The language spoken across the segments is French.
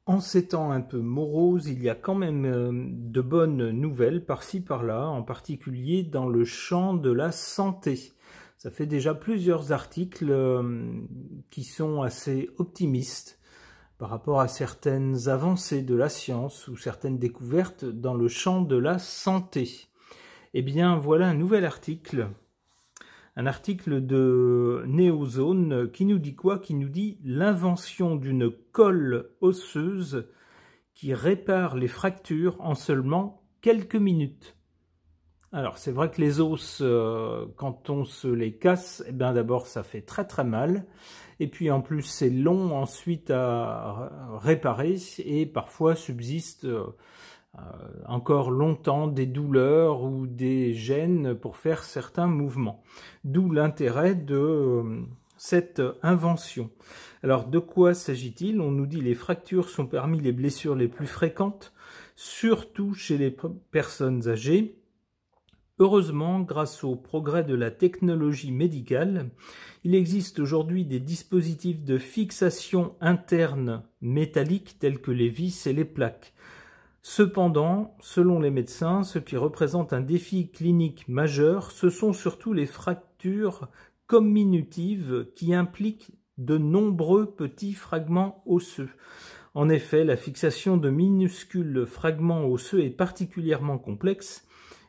En ces temps un peu moroses, il y a quand même de bonnes nouvelles par-ci par-là, en particulier dans le champ de la santé. Ça fait déjà plusieurs articles qui sont assez optimistes par rapport à certaines avancées de la science ou certaines découvertes dans le champ de la santé. Eh bien, voilà un nouvel article. Un article de Néozone qui nous dit quoi? Qui nous dit l'invention d'une colle osseuse qui répare les fractures en seulement quelques minutes. Alors c'est vrai que les os, quand on se les casse, eh bien d'abord ça fait très très mal, et puis en plus c'est long ensuite à réparer, et parfois subsiste encore longtemps des douleurs ou des gênes pour faire certains mouvements. D'où l'intérêt de cette invention. Alors de quoi s'agit-il? On nous dit les fractures sont parmi les blessures les plus fréquentes, surtout chez les personnes âgées. Heureusement, grâce au progrès de la technologie médicale, il existe aujourd'hui des dispositifs de fixation interne métallique tels que les vis et les plaques. Cependant, selon les médecins, ce qui représente un défi clinique majeur, ce sont surtout les fractures comminutives qui impliquent de nombreux petits fragments osseux. En effet, la fixation de minuscules fragments osseux est particulièrement complexe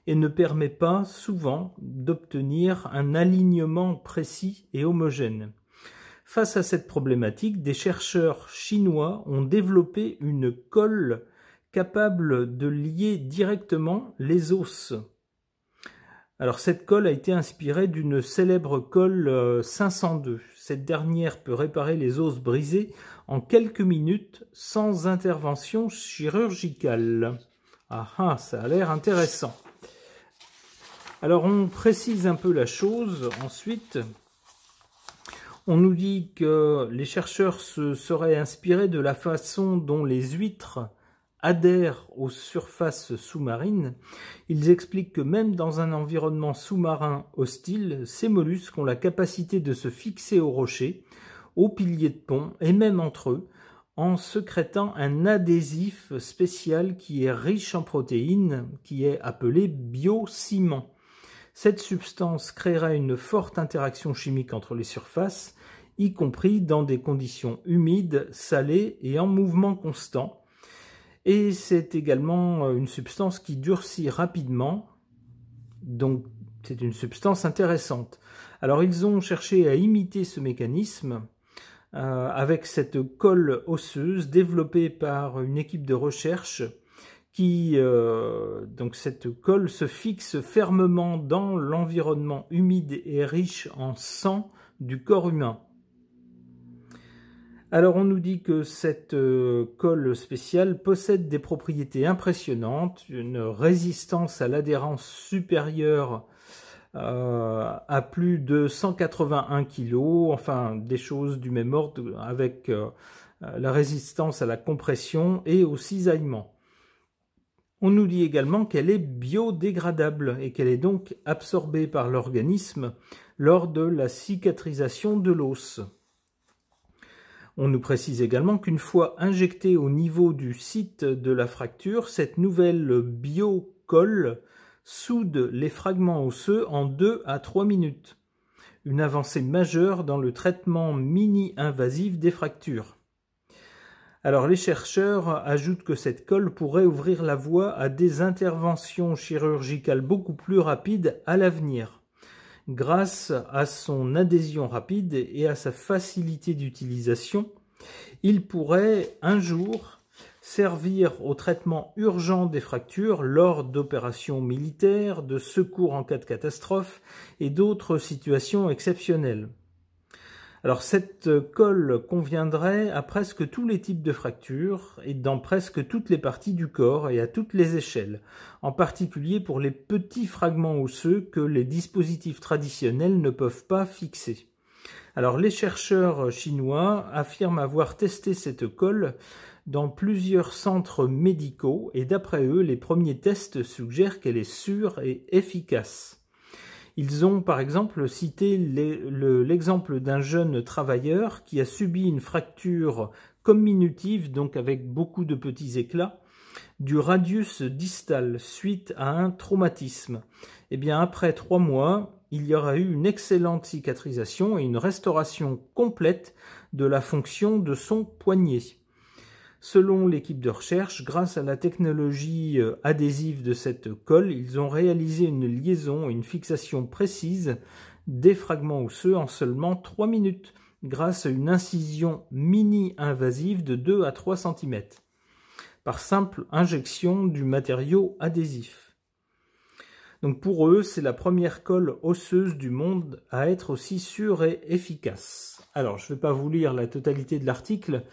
et ne permet pas souvent d'obtenir un alignement précis et homogène. Face à cette problématique, des chercheurs chinois ont développé une colle capable de lier directement les os. Alors cette colle a été inspirée d'une célèbre colle 502. Cette dernière peut réparer les os brisés en quelques minutes sans intervention chirurgicale. Ah ah, ça a l'air intéressant. Alors on précise un peu la chose ensuite. On nous dit que les chercheurs se seraient inspirés de la façon dont les huîtres adhèrent aux surfaces sous-marines. Ils expliquent que même dans un environnement sous-marin hostile, ces mollusques ont la capacité de se fixer aux rochers, aux piliers de pont et même entre eux, en sécrétant un adhésif spécial qui est riche en protéines, qui est appelé biociment. Cette substance créera une forte interaction chimique entre les surfaces, y compris dans des conditions humides, salées et en mouvement constant. Et c'est également une substance qui durcit rapidement, donc c'est une substance intéressante. Alors ils ont cherché à imiter ce mécanisme avec cette colle osseuse développée par une équipe de recherche donc cette colle se fixe fermement dans l'environnement humide et riche en sang du corps humain. Alors on nous dit que cette colle spéciale possède des propriétés impressionnantes, une résistance à l'adhérence supérieure à plus de 181 kg, enfin des choses du même ordre avec la résistance à la compression et au cisaillement. On nous dit également qu'elle est biodégradable et qu'elle est donc absorbée par l'organisme lors de la cicatrisation de l'os. On nous précise également qu'une fois injectée au niveau du site de la fracture, cette nouvelle biocolle soude les fragments osseux en 2 à 3 minutes. Une avancée majeure dans le traitement mini-invasif des fractures. Alors les chercheurs ajoutent que cette colle pourrait ouvrir la voie à des interventions chirurgicales beaucoup plus rapides à l'avenir. Grâce à son adhésion rapide et à sa facilité d'utilisation, il pourrait un jour servir au traitement urgent des fractures lors d'opérations militaires, de secours en cas de catastrophe et d'autres situations exceptionnelles. Alors cette colle conviendrait à presque tous les types de fractures et dans presque toutes les parties du corps et à toutes les échelles, en particulier pour les petits fragments osseux que les dispositifs traditionnels ne peuvent pas fixer. Alors les chercheurs chinois affirment avoir testé cette colle dans plusieurs centres médicaux et d'après eux, les premiers tests suggèrent qu'elle est sûre et efficace. Ils ont par exemple cité l'exemple d'un jeune travailleur qui a subi une fracture comminutive, donc avec beaucoup de petits éclats, du radius distal suite à un traumatisme. Eh bien, après 3 mois, il y aura eu une excellente cicatrisation et une restauration complète de la fonction de son poignet. Selon l'équipe de recherche, grâce à la technologie adhésive de cette colle, ils ont réalisé une liaison et une fixation précise des fragments osseux en seulement 3 minutes, grâce à une incision mini-invasive de 2 à 3 cm, par simple injection du matériau adhésif. Donc pour eux, c'est la première colle osseuse du monde à être aussi sûre et efficace. Alors, je ne vais pas vous lire la totalité de l'article,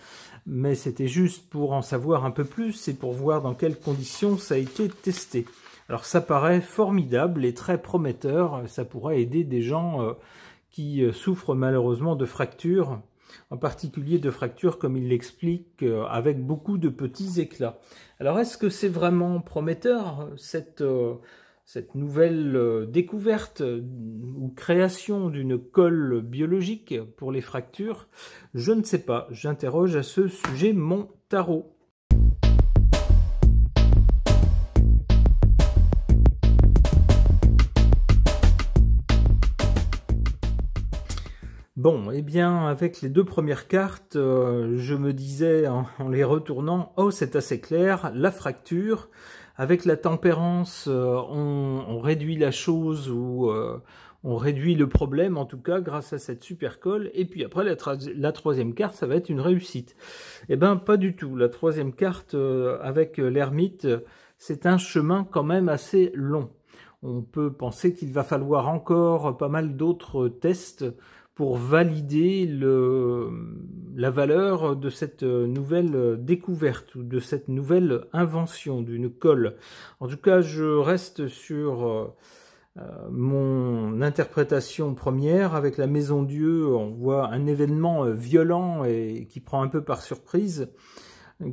mais c'était juste pour en savoir un peu plus et pour voir dans quelles conditions ça a été testé. Alors, ça paraît formidable et très prometteur. Ça pourrait aider des gens qui souffrent malheureusement de fractures, en particulier de fractures, comme il l'explique, avec beaucoup de petits éclats. Alors, est-ce que c'est vraiment prometteur, cette nouvelle découverte ou création d'une colle biologique pour les fractures? Je ne sais pas, j'interroge à ce sujet mon tarot. Bon, eh bien, avec les 2 premières cartes, je me disais en les retournant, oh, c'est assez clair, la fracture. Avec la tempérance, on réduit la chose ou on réduit le problème, en tout cas, grâce à cette super colle. Et puis après, la 3e carte, ça va être une réussite. Eh bien, pas du tout. La 3e carte, avec l'ermite, c'est un chemin quand même assez long. On peut penser qu'il va falloir encore pas mal d'autres tests pour valider la valeur de cette nouvelle découverte ou de cette nouvelle invention d'une colle. En tout cas, je reste sur mon interprétation première. Avec la Maison Dieu, on voit un événement violent et qui prend un peu par surprise,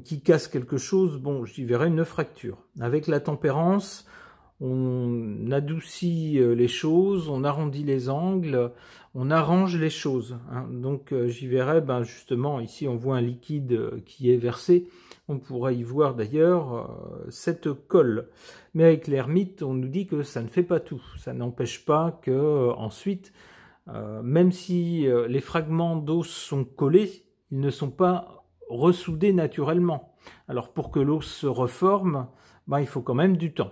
qui casse quelque chose. Bon, j'y verrai une fracture. Avec la tempérance, on adoucit les choses, on arrondit les angles, on arrange les choses. Hein. Donc j'y verrai, justement, ici on voit un liquide qui est versé. On pourrait y voir d'ailleurs cette colle. Mais avec l'ermite, on nous dit que ça ne fait pas tout. Ça n'empêche pas que ensuite, même si les fragments d'os sont collés, ils ne sont pas ressoudés naturellement. Alors pour que l'os se reforme, il faut quand même du temps.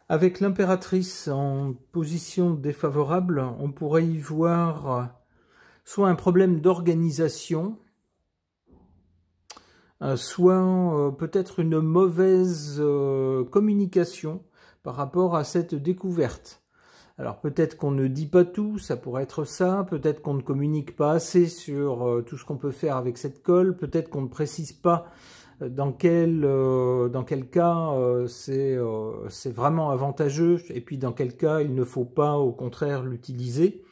Avec l'impératrice en position défavorable, on pourrait y voir soit un problème d'organisation, soit peut-être une mauvaise communication par rapport à cette découverte. Alors peut-être qu'on ne dit pas tout, ça pourrait être ça, peut-être qu'on ne communique pas assez sur tout ce qu'on peut faire avec cette colle, peut-être qu'on ne précise pas dans quel cas c'est vraiment avantageux et puis dans quel cas il ne faut pas au contraire l'utiliser.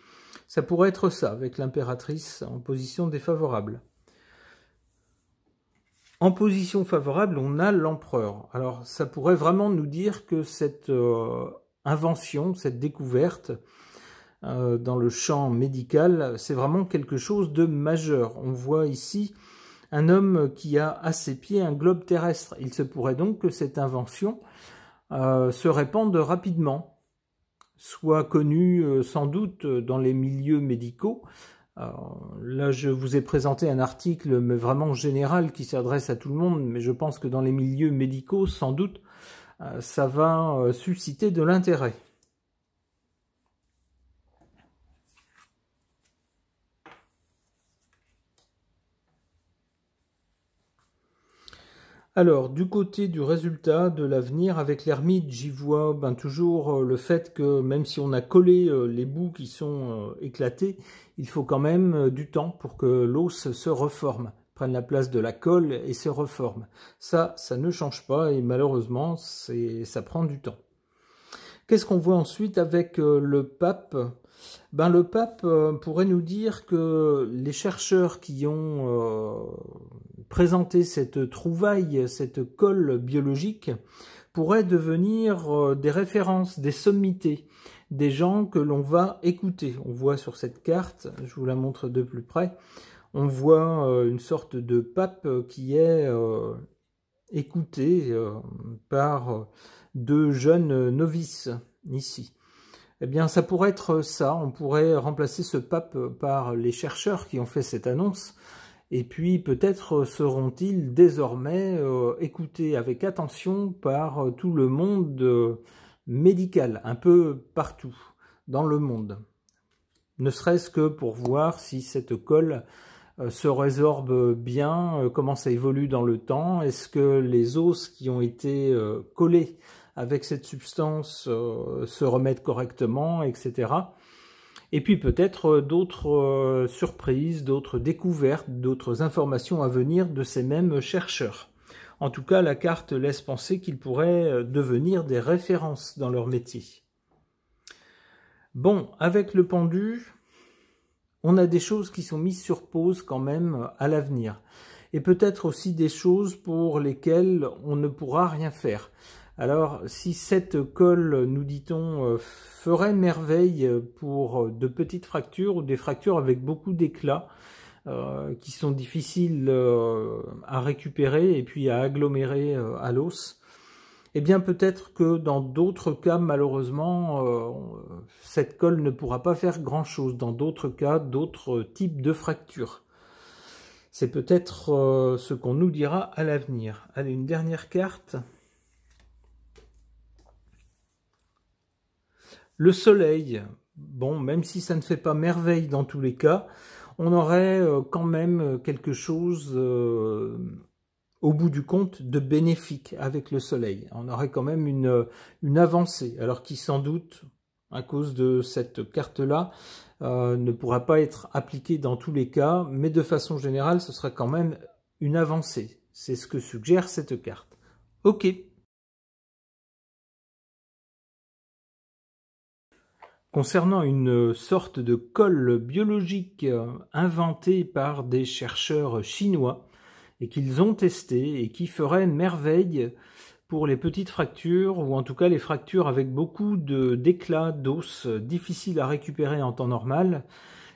Ça pourrait être ça avec l'impératrice en position défavorable. En position favorable, on a l'empereur. Alors ça pourrait vraiment nous dire que cette invention, cette découverte dans le champ médical, c'est vraiment quelque chose de majeur. On voit ici un homme qui a à ses pieds un globe terrestre. Il se pourrait donc que cette invention se répande rapidement, soit connue sans doute dans les milieux médicaux. Là, je vous ai présenté un article mais vraiment général qui s'adresse à tout le monde, mais je pense que dans les milieux médicaux, sans doute, ça va susciter de l'intérêt. Alors, du côté du résultat, de l'avenir, avec l'ermite, j'y vois toujours le fait que même si on a collé les bouts qui sont éclatés, il faut quand même du temps pour que l'os se reforme, prenne la place de la colle et se reforme. Ça ne change pas et malheureusement, ça prend du temps. Qu'est-ce qu'on voit ensuite avec le pape? Ben, le pape pourrait nous dire que les chercheurs qui ont présenté cette trouvaille, cette colle biologique, pourraient devenir des références, des sommités, des gens que l'on va écouter. On voit sur cette carte, je vous la montre de plus près, on voit une sorte de pape qui est écouté par deux jeunes novices ici. Eh bien, ça pourrait être ça, on pourrait remplacer ce pape par les chercheurs qui ont fait cette annonce, et puis peut-être seront-ils désormais écoutés avec attention par tout le monde médical, un peu partout dans le monde. Ne serait-ce que pour voir si cette colle se résorbe bien, comment ça évolue dans le temps, est-ce que les os qui ont été collés avec cette substance se remettent correctement, etc. Et puis peut-être d'autres surprises, d'autres découvertes, d'autres informations à venir de ces mêmes chercheurs. En tout cas, la carte laisse penser qu'ils pourraient devenir des références dans leur métier. Bon, avec le pendu, on a des choses qui sont mises sur pause quand même à l'avenir. Et peut-être aussi des choses pour lesquelles on ne pourra rien faire. Alors, si cette colle, nous dit-on, ferait merveille pour de petites fractures ou des fractures avec beaucoup d'éclats, qui sont difficiles à récupérer et puis à agglomérer à l'os, eh bien peut-être que dans d'autres cas, malheureusement, cette colle ne pourra pas faire grand-chose. Dans d'autres cas, d'autres types de fractures. C'est peut-être ce qu'on nous dira à l'avenir. Allez, une dernière carte. Le soleil, bon, même si ça ne fait pas merveille dans tous les cas, on aurait quand même quelque chose, au bout du compte, de bénéfique avec le soleil. On aurait quand même une avancée, alors qui sans doute, à cause de cette carte-là, ne pourra pas être appliquée dans tous les cas, mais de façon générale, ce sera quand même une avancée. C'est ce que suggère cette carte. Ok. Concernant une sorte de colle biologique inventée par des chercheurs chinois et qu'ils ont testé et qui ferait merveille pour les petites fractures ou en tout cas les fractures avec beaucoup d'éclats d'os difficiles à récupérer en temps normal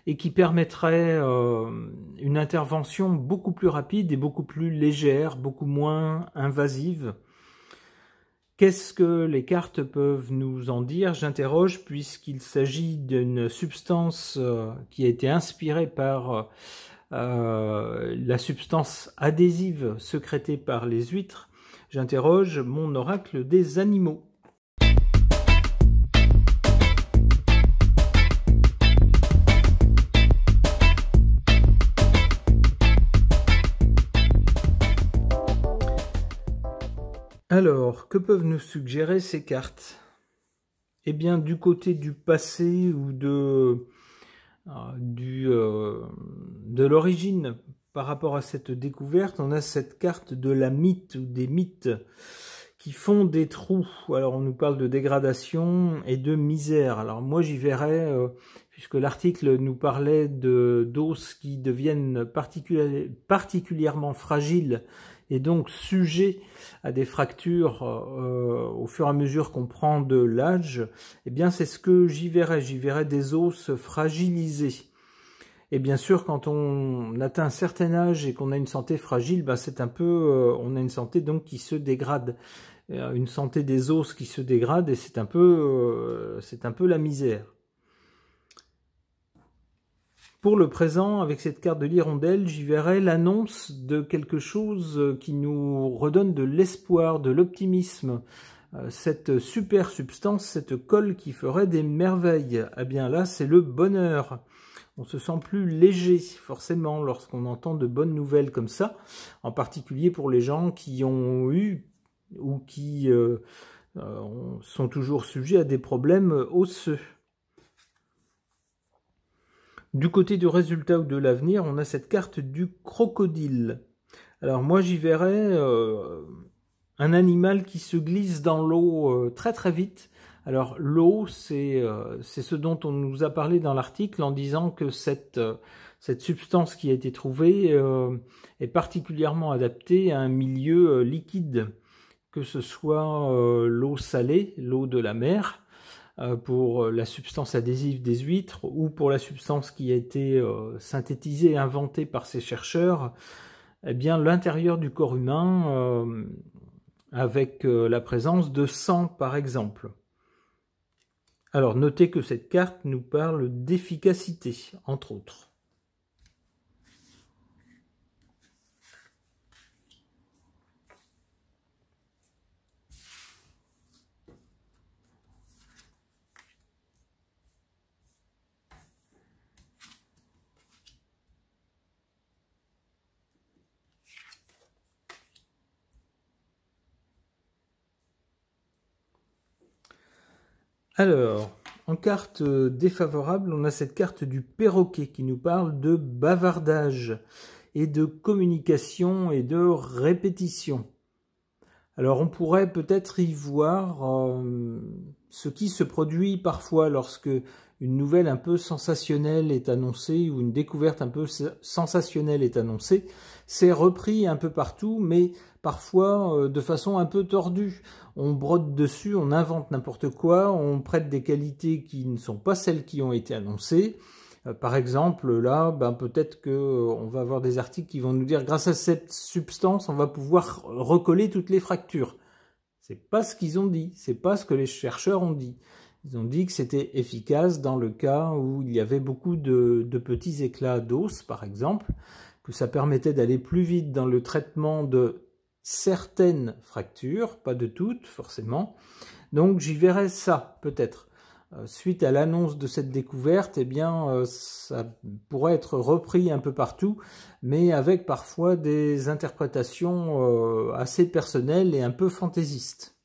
et qui permettrait une intervention beaucoup plus rapide et beaucoup plus légère, beaucoup moins invasive. Qu'est-ce que les cartes peuvent nous en dire? J'interroge, puisqu'il s'agit d'une substance qui a été inspirée par la substance adhésive sécrétée par les huîtres. J'interroge mon oracle des animaux. Alors, que peuvent nous suggérer ces cartes? Eh bien, du côté du passé ou de l'origine par rapport à cette découverte, on a cette carte de la mythe ou des mythes qui font des trous. Alors, on nous parle de dégradation et de misère. Alors, moi, j'y verrais, puisque l'article nous parlait d'os qui deviennent particulièrement fragiles et donc sujet à des fractures au fur et à mesure qu'on prend de l'âge, eh bien c'est ce que j'y verrais des os fragilisés. Et bien sûr, quand on atteint un certain âge et qu'on a une santé fragile, ben c'est un peu, on a une santé donc qui se dégrade, une santé des os qui se dégrade, et c'est un peu la misère. Pour le présent, avec cette carte de l'hirondelle, j'y verrai l'annonce de quelque chose qui nous redonne de l'espoir, de l'optimisme. Cette super substance, cette colle qui ferait des merveilles. Eh bien là, c'est le bonheur. On se sent plus léger, forcément, lorsqu'on entend de bonnes nouvelles comme ça, en particulier pour les gens qui ont eu ou qui sont toujours sujets à des problèmes osseux. Du côté du résultat ou de l'avenir, on a cette carte du crocodile. Alors moi j'y verrais un animal qui se glisse dans l'eau très très vite, Alors l'eau, c'est ce dont on nous a parlé dans l'article en disant que cette substance qui a été trouvée est particulièrement adaptée à un milieu liquide, que ce soit l'eau salée, l'eau de la mer, pour la substance adhésive des huîtres, ou pour la substance qui a été synthétisée et inventée par ces chercheurs, eh bien l'intérieur du corps humain, avec la présence de sang par exemple. Alors notez que cette carte nous parle d'efficacité, entre autres. Alors, en carte défavorable, on a cette carte du perroquet qui nous parle de bavardage et de communication et de répétition. Alors, on pourrait peut-être y voir ce qui se produit parfois lorsque une nouvelle un peu sensationnelle est annoncée ou une découverte un peu sensationnelle est annoncée. C'est repris un peu partout, mais parfois de façon un peu tordue. On brode dessus, on invente n'importe quoi, on prête des qualités qui ne sont pas celles qui ont été annoncées. Par exemple, là, peut-être qu'on va avoir des articles qui vont nous dire grâce à cette substance, on va pouvoir recoller toutes les fractures. C'est pas ce qu'ils ont dit, c'est pas ce que les chercheurs ont dit. Ils ont dit que c'était efficace dans le cas où il y avait beaucoup de petits éclats d'os, par exemple, que ça permettait d'aller plus vite dans le traitement de certaines fractures, pas de toutes forcément. Donc j'y verrai ça, peut-être. Suite à l'annonce de cette découverte, eh bien, ça pourrait être repris un peu partout, mais avec parfois des interprétations assez personnelles et un peu fantaisistes.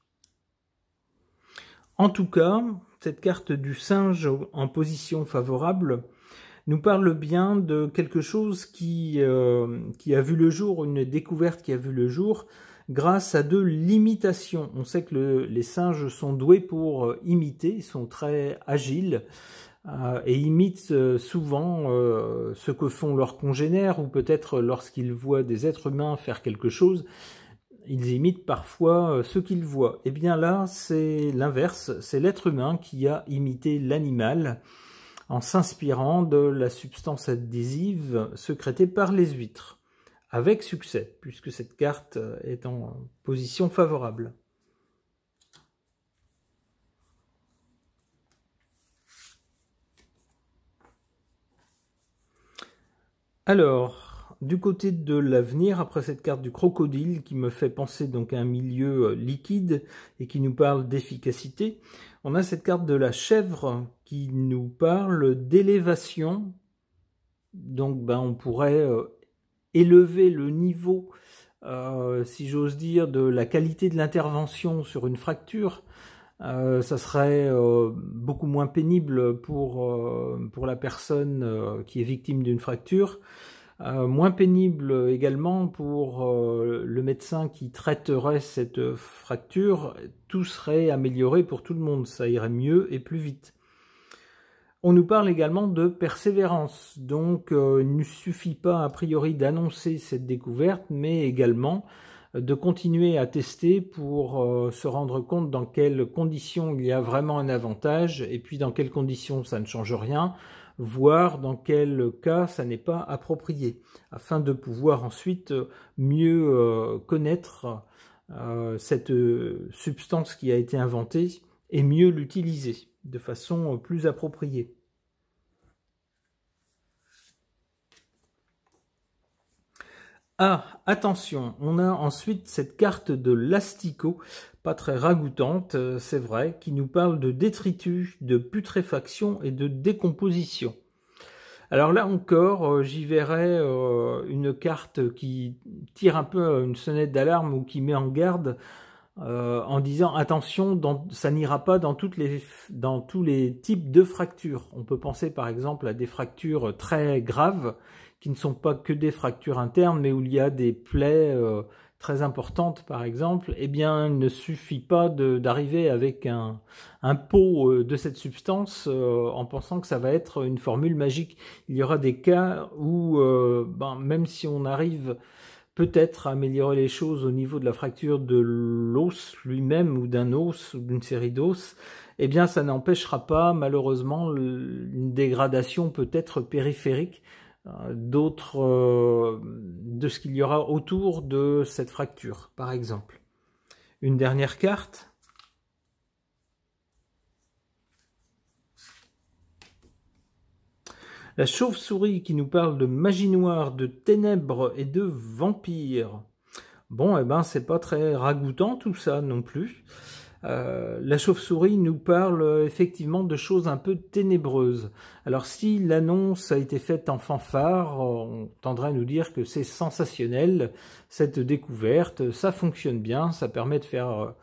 En tout cas, cette carte du singe en position favorable nous parle bien de quelque chose qui a vu le jour, une découverte qui a vu le jour grâce à de l'imitation. On sait que les singes sont doués pour imiter, ils sont très agiles et imitent souvent ce que font leurs congénères, ou peut-être lorsqu'ils voient des êtres humains faire quelque chose, ils imitent parfois ce qu'ils voient. Et bien là, c'est l'inverse, c'est l'être humain qui a imité l'animal en s'inspirant de la substance adhésive sécrétée par les huîtres, avec succès, puisque cette carte est en position favorable. Alors, du côté de l'avenir, après cette carte du crocodile qui me fait penser donc à un milieu liquide et qui nous parle d'efficacité, on a cette carte de la chèvre qui nous parle d'élévation. Donc on pourrait élever le niveau, si j'ose dire, de la qualité de l'intervention sur une fracture. Ça serait beaucoup moins pénible pour la personne qui est victime d'une fracture. Moins pénible également pour le médecin qui traiterait cette fracture. Tout serait amélioré pour tout le monde, ça irait mieux et plus vite. On nous parle également de persévérance, donc il ne suffit pas a priori d'annoncer cette découverte, mais également de continuer à tester pour se rendre compte dans quelles conditions il y a vraiment un avantage, et puis dans quelles conditions ça ne change rien, voire dans quel cas ça n'est pas approprié, afin de pouvoir ensuite mieux connaître cette substance qui a été inventée et mieux l'utiliser de façon plus appropriée. Ah, attention, on a ensuite cette carte de l'asticot, pas très ragoûtante, c'est vrai, qui nous parle de détritus, de putréfaction et de décomposition. Alors là encore, j'y verrais une carte qui tire un peu une sonnette d'alarme ou qui met en garde en disant attention, ça n'ira pas dans tous les types de fractures. On peut penser par exemple à des fractures très graves qui ne sont pas que des fractures internes, mais où il y a des plaies très importante par exemple, eh bien il ne suffit pas d'arriver avec un pot de cette substance en pensant que ça va être une formule magique. Il y aura des cas où même si on arrive peut-être à améliorer les choses au niveau de la fracture de l'os lui-même ou d'un os ou d'une série d'os, eh bien ça n'empêchera pas malheureusement une dégradation peut-être périphérique de ce qu'il y aura autour de cette fracture, par exemple. Une dernière carte. La chauve-souris qui nous parle de magie noire, de ténèbres et de vampires. Bon, eh ben, c'est pas très ragoûtant tout ça non plus. La chauve-souris nous parle effectivement de choses un peu ténébreuses. Alors si l'annonce a été faite en fanfare, on tendrait à nous dire que c'est sensationnel, cette découverte, ça fonctionne bien, ça permet de faire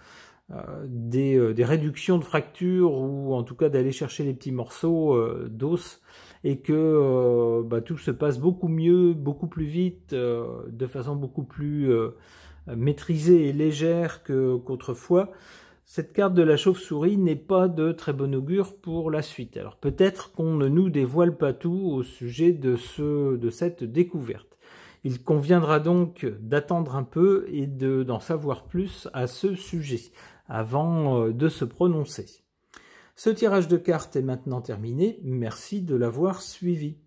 des réductions de fractures ou en tout cas d'aller chercher les petits morceaux d'os et que tout se passe beaucoup mieux, beaucoup plus vite, de façon beaucoup plus maîtrisée et légère qu'autrefois. Cette carte de la chauve-souris n'est pas de très bon augure pour la suite. Alors peut-être qu'on ne nous dévoile pas tout au sujet de cette découverte. Il conviendra donc d'attendre un peu et d'en savoir plus à ce sujet avant de se prononcer. Ce tirage de cartes est maintenant terminé. Merci de l'avoir suivi.